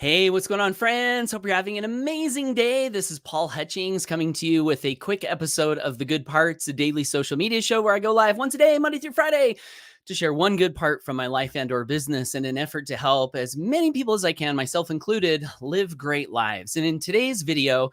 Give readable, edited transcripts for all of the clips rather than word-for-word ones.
Hey, what's going on, friends? Hope you're having an amazing day. This is Paul Hutchings coming to you with a quick episode of The Good Parts, a daily social media show where I go live once a day, Monday through Friday, to share one good part from my life and/or business in an effort to help as many people as I can, myself included, live great lives. And in today's video,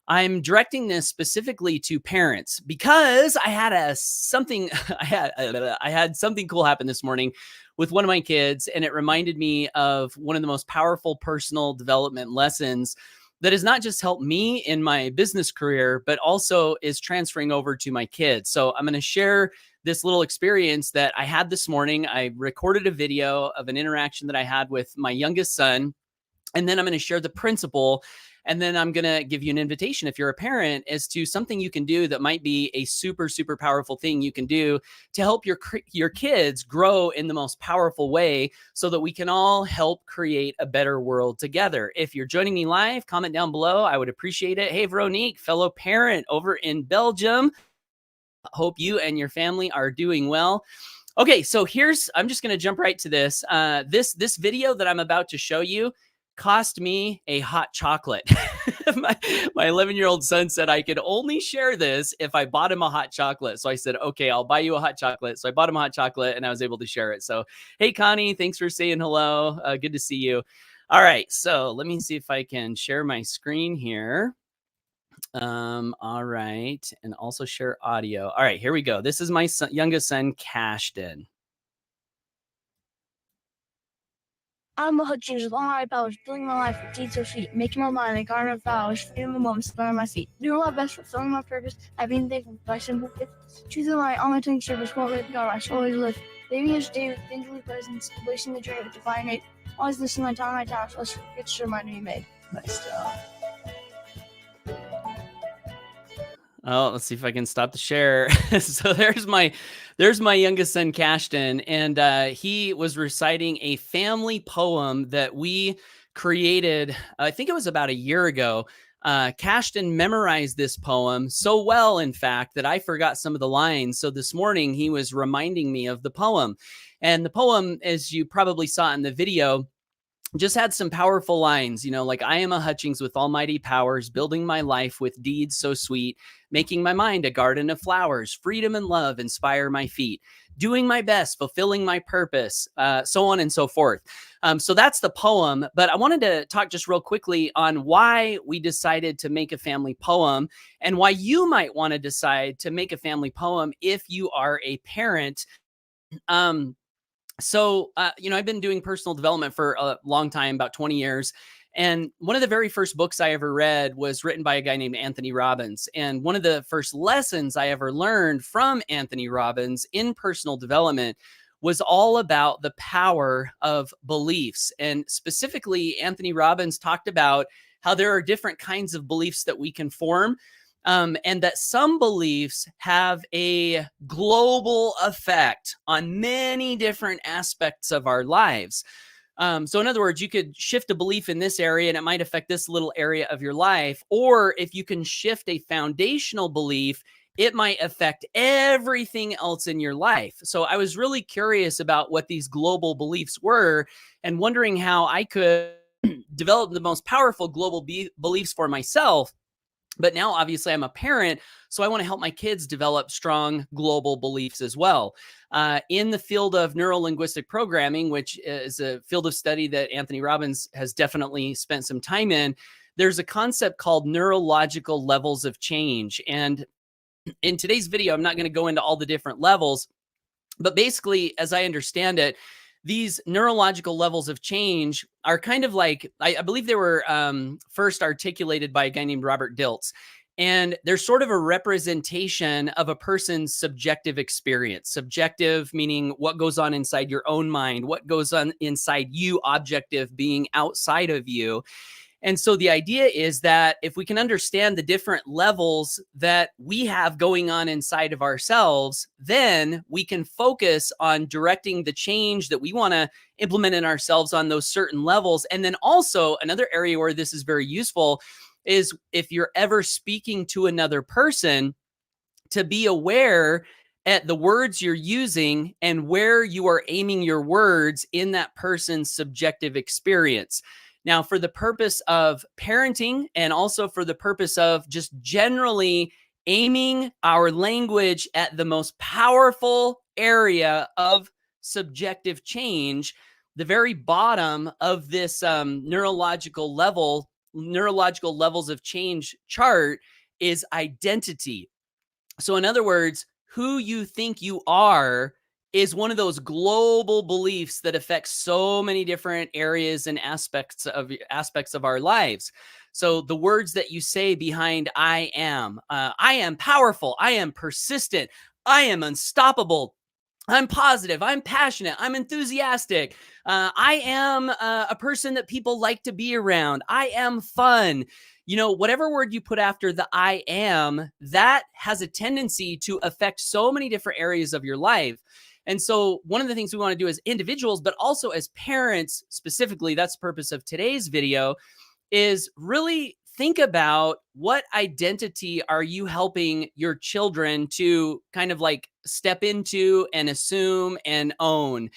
I'm directing this specifically to parents because I had something I had something cool happen this morning with one of my kids, and it reminded me of one of the most powerful personal development lessons that has not just helped me in my business career, but also is transferring over to my kids. So I'm going to share this little experience that I had this morning. I recorded a video of an interaction that I had with my youngest son, and then I'm going to share the principle. And then I'm going to give you an invitation, if you're a parent, as to something you can do that might be a super, super powerful thing you can do to help your kids grow in the most powerful way so that we can all help create a better world together. If you're joining me live, comment down below. I would appreciate it. Hey, Veronique, fellow parent over in Belgium. Hope you and your family are doing well. Okay, so I'm just going to jump right to this. This video that I'm about to show you cost me a hot chocolate. my 11-year-old son said I could only share this if I bought him a hot chocolate. So I said, okay, I'll buy you a hot chocolate. So I bought him a hot chocolate and I was able to share it. So, hey, Connie, thanks for saying hello. Good to see you. All right, so let me see if I can share my screen here. All right, and also share audio. All right, here we go. This is my youngest son, Cashton. I'm a Hutchings with all my powers, building my life with deeds of feet, making my mind a garden of flowers, freedom the moments that on my feet, doing my best, fulfilling my purpose, having thankful by simple gifts, choosing my all my tongue service, won't let go, I shall always live, living each day with thankful presence, embracing the journey with divine aid, always listening my time, my talents, lest forget to remind me made. But Oh, let's see if I can stop the share. So there's my youngest son, Cashton, and he was reciting a family poem that we created. I think it was about a year ago. Cashton memorized this poem so well, in fact, that I forgot some of the lines. So this morning he was reminding me of the poem, and the poem, as you probably saw in the video, just had some powerful lines, like I am a Hutchings with almighty powers, building my life with deeds so sweet, making my mind a garden of flowers, freedom and love inspire my feet, doing my best, fulfilling my purpose, so on and so forth. So that's the poem. But I wanted to talk just real quickly on why we decided to make a family poem and why you might want to decide to make a family poem if you are a parent. So, I've been doing personal development for a long time, about 20 years. And one of the very first books I ever read was written by a guy named Anthony Robbins. And one of the first lessons I ever learned from Anthony Robbins in personal development was all about the power of beliefs. And specifically, Anthony Robbins talked about how there are different kinds of beliefs that we can form. And that some beliefs have a global effect on many different aspects of our lives. So in other words, you could shift a belief in this area and it might affect this little area of your life. Or if you can shift a foundational belief, it might affect everything else in your life. So I was really curious about what these global beliefs were and wondering how I could develop the most powerful global beliefs for myself. But now, obviously, I'm a parent, so I want to help my kids develop strong global beliefs as well. In the field of neuro-linguistic programming, which is a field of study that Anthony Robbins has definitely spent some time in, there's a concept called neurological levels of change. And in today's video, I'm not going to go into all the different levels, but basically, as I understand it, these neurological levels of change are kind of like, I believe they were first articulated by a guy named Robert Dilts. And they're sort of a representation of a person's subjective experience. Subjective meaning what goes on inside your own mind, what goes on inside you, objective being outside of you. And so the idea is that if we can understand the different levels that we have going on inside of ourselves, then we can focus on directing the change that we want to implement in ourselves on those certain levels. And then also another area where this is very useful is if you're ever speaking to another person, to be aware at the words you're using and where you are aiming your words in that person's subjective experience. Now, for the purpose of parenting and also for the purpose of just generally aiming our language at the most powerful area of subjective change, the very bottom of this neurological levels of change chart is identity. So, in other words, who you think you are is one of those global beliefs that affects so many different areas and aspects of our lives. So, the words that you say behind I am powerful, I am persistent, I am unstoppable, I'm positive, I'm passionate, I'm enthusiastic, I am a person that people like to be around, I am fun. Whatever word you put after the I am, that has a tendency to affect so many different areas of your life. And so, one of the things we want to do as individuals, but also as parents specifically, that's the purpose of today's video, is really think about what identity are you helping your children to kind of like step into and assume and own.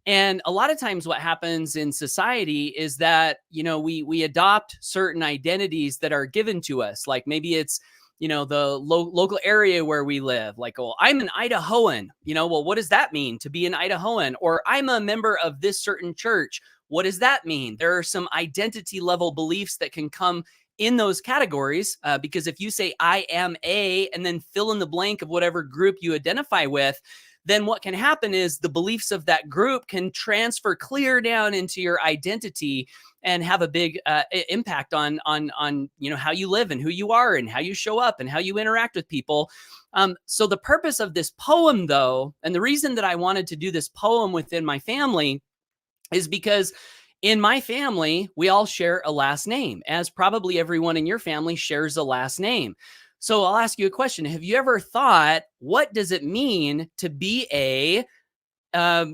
And a lot of times what happens in society is that, we adopt certain identities that are given to us. Like maybe it's, the local area where we live. Like, oh, I'm an Idahoan. Well, what does that mean to be an Idahoan? Or I'm a member of this certain church. What does that mean? There are some identity level beliefs that can come in those categories, because if you say I am a, and then fill in the blank of whatever group you identify with, then what can happen is the beliefs of that group can transfer clear down into your identity and have a big impact on how you live and who you are and how you show up and how you interact with people. So the purpose of this poem, though, and the reason that I wanted to do this poem within my family is because in my family, we all share a last name, as probably everyone in your family shares a last name. So I'll ask you a question. Have you ever thought, what does it mean to be a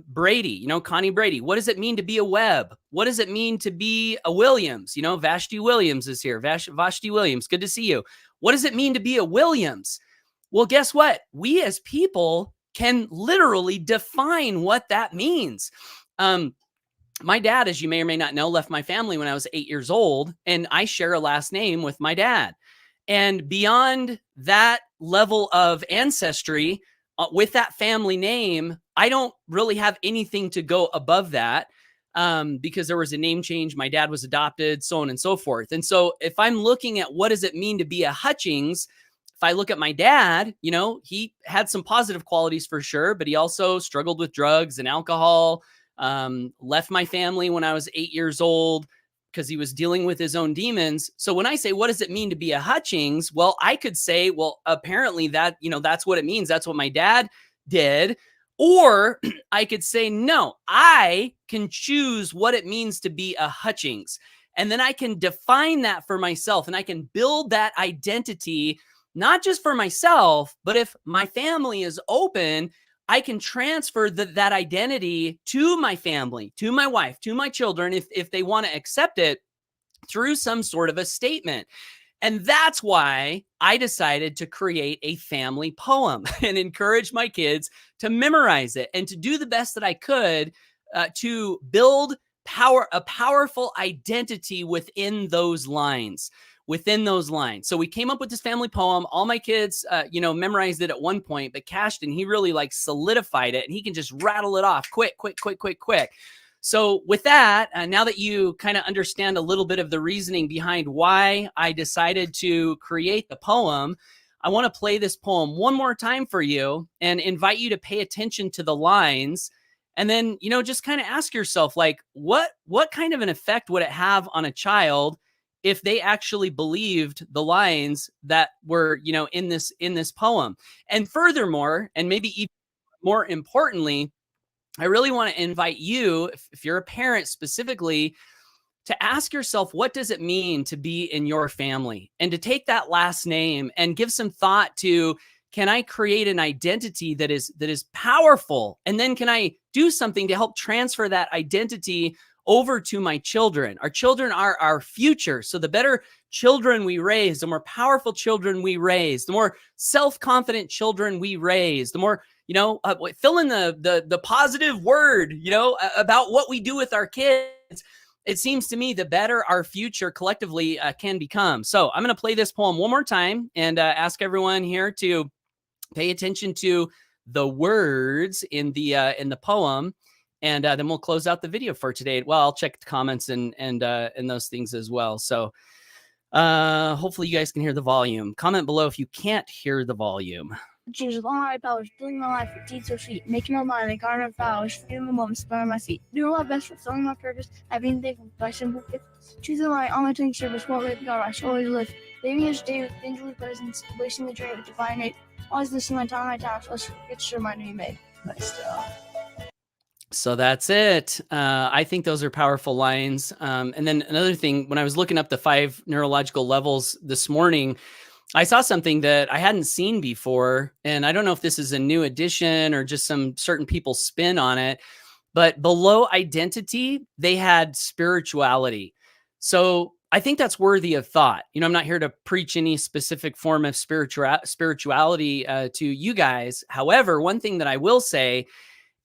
Brady, Connie Brady? What does it mean to be a Webb? What does it mean to be a Williams? Vashti Williams is here. Vashti Williams, good to see you. What does it mean to be a Williams? Well, guess what? We as people can literally define what that means. My dad, as you may or may not know, left my family when I was 8 years old, and I share a last name with my dad. And beyond that level of ancestry, with that family name, I don't really have anything to go above that, because there was a name change. My dad was adopted, so on and so forth. And so if I'm looking at what does it mean to be a Hutchings, if I look at my dad, he had some positive qualities for sure, but he also struggled with drugs and alcohol, left my family when I was 8 years old because he was dealing with his own demons. So when I say, what does it mean to be a Hutchings? Well, I could say, well, apparently that, that's what it means. That's what my dad did. Or I could say, no, I can choose what it means to be a Hutchings. And then I can define that for myself and I can build that identity, not just for myself, but if my family is open, I can transfer that identity to my family, to my wife, to my children, if they want to accept it through some sort of a statement. And that's why I decided to create a family poem and encourage my kids to memorize it and to do the best that I could to build a powerful identity within those lines. So we came up with this family poem. All my kids, memorized it at one point, but Cashton, he really like solidified it and he can just rattle it off quick. So with that, now that you kind of understand a little bit of the reasoning behind why I decided to create the poem, I want to play this poem one more time for you and invite you to pay attention to the lines. And then, just kind of ask yourself, like, what kind of an effect would it have on a child if they actually believed the lines that were, in this poem? And furthermore, and maybe even more importantly, I really want to invite you, if you're a parent specifically, to ask yourself, what does it mean to be in your family? And to take that last name and give some thought to, can I create an identity that is powerful? And then can I do something to help transfer that identity over to my children? Our children are our future. So the better children we raise, the more powerful children we raise, the more self-confident children we raise, the more, fill in the positive word, about what we do with our kids. it seems to me the better our future collectively can become. So I'm going to play this poem one more time and ask everyone here to pay attention to the words in the poem, and then we'll close out the video for today. Well, I'll check the comments and those things as well. So hopefully you guys can hear the volume. Comment below if you can't hear the volume. Change long hard powers, building my life with deeds so sweet, making my mind a garden of flowers, freedom the moments burn my feet. Doing my best, fulfilling my purpose, having thankful by simple gifts. Choosing my all my tongue service, what way God I shall always live. Living each day with angelic presence, embracing the journey with divine aid. Always listening my time, let's forget to remind me made. Nice stuff. So that's it. I think those are powerful lines. And then another thing, when I was looking up the 5 neurological levels this morning, I saw something that I hadn't seen before. And I don't know if this is a new addition or just some certain people's spin on it, but below identity, they had spirituality. So I think that's worthy of thought. You know, I'm not here to preach any specific form of spirituality to you guys. However, one thing that I will say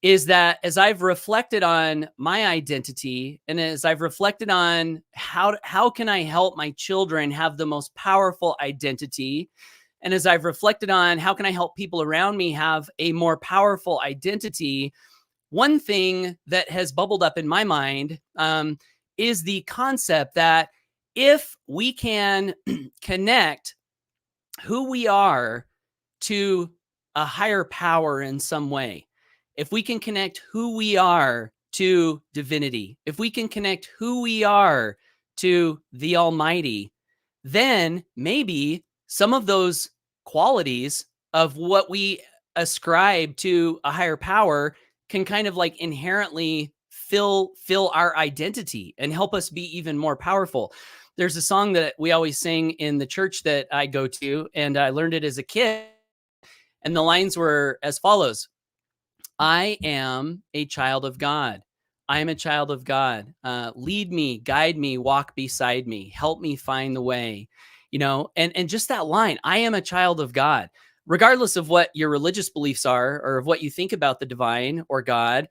is that as I've reflected on my identity and as I've reflected on how can I help my children have the most powerful identity, and as I've reflected on how can I help people around me have a more powerful identity, one thing that has bubbled up in my mind is the concept that if we can connect who we are to a higher power in some way, if we can connect who we are to divinity, if we can connect who we are to the Almighty, then maybe some of those qualities of what we ascribe to a higher power can kind of like inherently fill our identity and help us be even more powerful. There's a song that we always sing in the church that I go to, and I learned it as a kid. And the lines were as follows: I am a child of God. I am a child of God. Lead me, guide me, walk beside me, help me find the way. You know, and just that line, I am a child of God. Regardless of what your religious beliefs are or of what you think about the divine or God,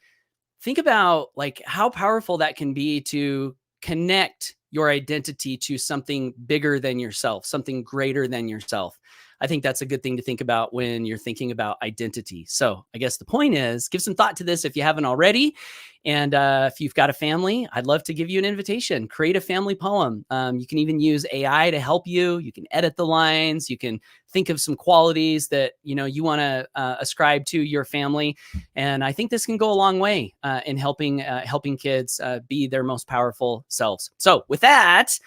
think about like how powerful that can be to connect your identity to something bigger than yourself, something greater than yourself. I think that's a good thing to think about when you're thinking about identity. So I guess the point is, give some thought to this if you haven't already. And if you've got a family, I'd love to give you an invitation. Create a family poem. You can even use AI to help you. You can edit the lines. You can think of some qualities that you want to ascribe to your family. And I think this can go a long way in helping kids be their most powerful selves. So with that,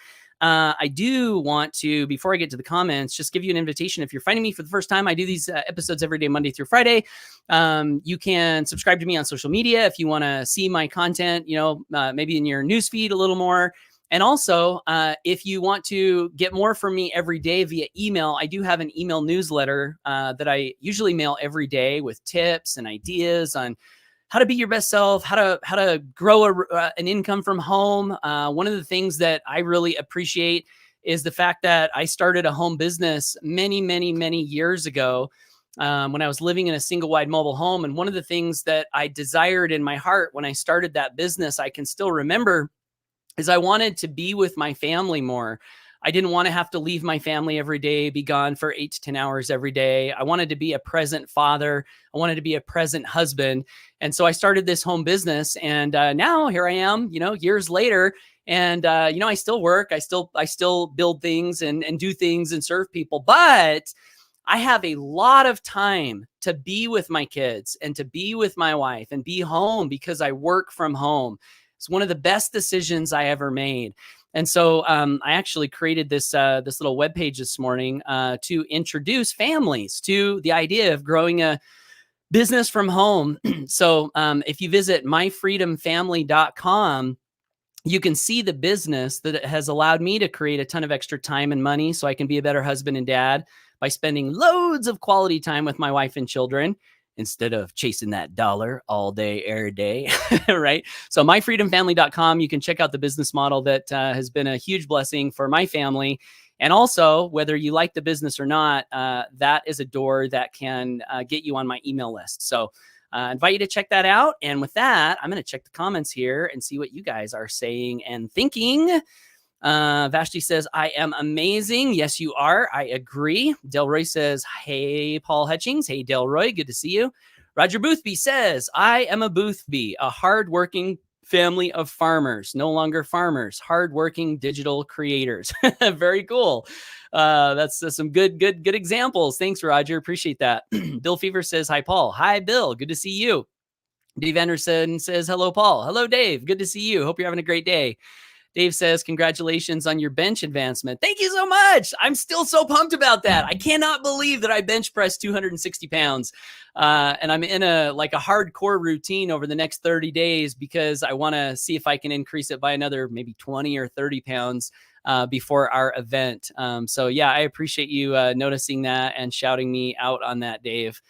I do want to, before I get to the comments, just give you an invitation. If you're finding me for the first time, I do these episodes every day, Monday through Friday. You can subscribe to me on social media if you want to see my content, maybe in your newsfeed a little more. And also, if you want to get more from me every day via email, I do have an email newsletter that I usually mail every day with tips and ideas on how to be your best self, how to grow an income from home. One of the things that I really appreciate is the fact that I started a home business many, many, many years ago when I was living in a single wide mobile home. And one of the things that I desired in my heart when I started that business, I can still remember, is I wanted to be with my family more. I didn't want to have to leave my family every day, be gone for 8 to 10 hours every day. I wanted to be a present father. I wanted to be a present husband. And so I started this home business, and now here I am, years later. And, I still work. I still build things and do things and serve people, but I have a lot of time to be with my kids and to be with my wife and be home because I work from home. It's one of the best decisions I ever made. And so I actually created this little webpage this morning to introduce families to the idea of growing a business from home. So if you visit myfreedomfamily.com, you can see the business that has allowed me to create a ton of extra time and money so I can be a better husband and dad by spending loads of quality time with my wife and children instead of chasing that dollar all day, every day, right? So myfreedomfamily.com, you can check out the business model that has been a huge blessing for my family. And also, whether you like the business or not, that is a door that can get you on my email list. So Invite you to check that out. And with that, I'm going to check the comments here and see what you guys are saying and thinking. Vashti says, I am amazing. Yes, you are. I agree. Delroy says, hey, Paul Hutchings. Hey, Delroy. Good to see you. Roger Boothby says, I am a Boothby, a hardworking family of farmers, no longer farmers, hardworking digital creators. Very cool. That's some good examples. Thanks, Roger. Appreciate that. Bill Fever says, hi, Paul. Hi, Bill. Good to see you. Dave Anderson says, hello, Paul. Hello, Dave. Good to see you. Hope you're having a great day. Dave says, congratulations on your bench advancement. Thank you so much. I'm still so pumped about that. I cannot believe that I bench pressed 260 pounds. And I'm in a hardcore routine over the next 30 days because I want to see if I can increase it by another maybe 20 or 30 pounds before our event. So yeah, I appreciate you noticing that and shouting me out on that, Dave.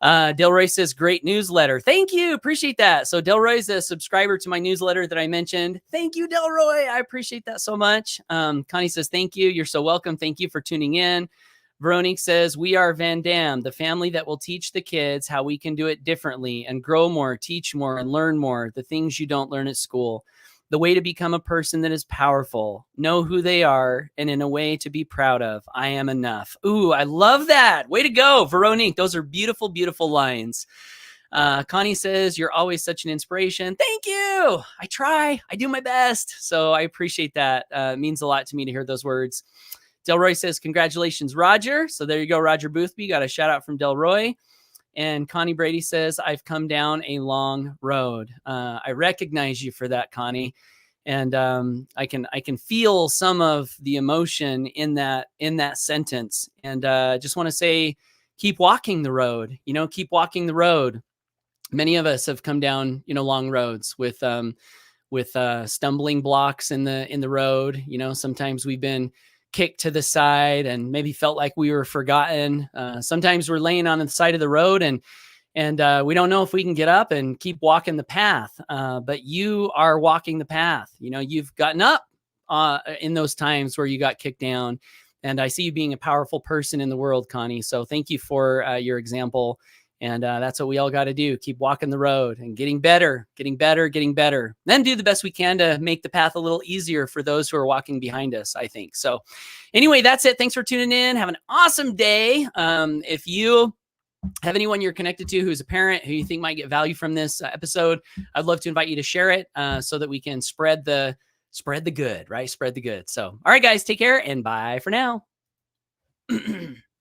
Delroy says, great newsletter. Thank you. Appreciate that. So Delroy is a subscriber to my newsletter that I mentioned. Thank you, Delroy. I appreciate that so much. Connie says, thank you. You're so welcome. Thank you for tuning in. Veronique says, we are Van Dam, the family that will teach the kids how we can do it differently and grow more, teach more, and learn more, the things you don't learn at school. The way to become a person that is powerful, know who they are, and in a way to be proud of. I am enough. Ooh, I love that. Way to go, Veronique. Those are beautiful, beautiful lines. Connie says, you're always such an inspiration. Thank you. I try. I do my best. So I appreciate that. It means a lot to me to hear those words. Delroy says, congratulations, Roger. So there you go, Roger Boothby. Got a shout out from Delroy. And Connie Brady says, I've come down a long road. I recognize you for that, Connie. And I can feel some of the emotion in that sentence. And just want to say, keep walking the road, keep walking the road. Many of us have come down, long roads with stumbling blocks in the road. Sometimes we've been kicked to the side and maybe felt like we were forgotten. Sometimes we're laying on the side of the road and we don't know if we can get up and keep walking the path. But you are walking the path. You've gotten up in those times where you got kicked down. And I see you being a powerful person in the world, Connie. So thank you for your example. And that's what we all got to do. Keep walking the road and getting better. Then do the best we can to make the path a little easier for those who are walking behind us, I think. So anyway, that's it. Thanks for tuning in. Have an awesome day. If you have anyone you're connected to who's a parent who you think might get value from this episode, I'd love to invite you to share it so that we can spread the good, right? Spread the good. So, all right, guys, take care and bye for now.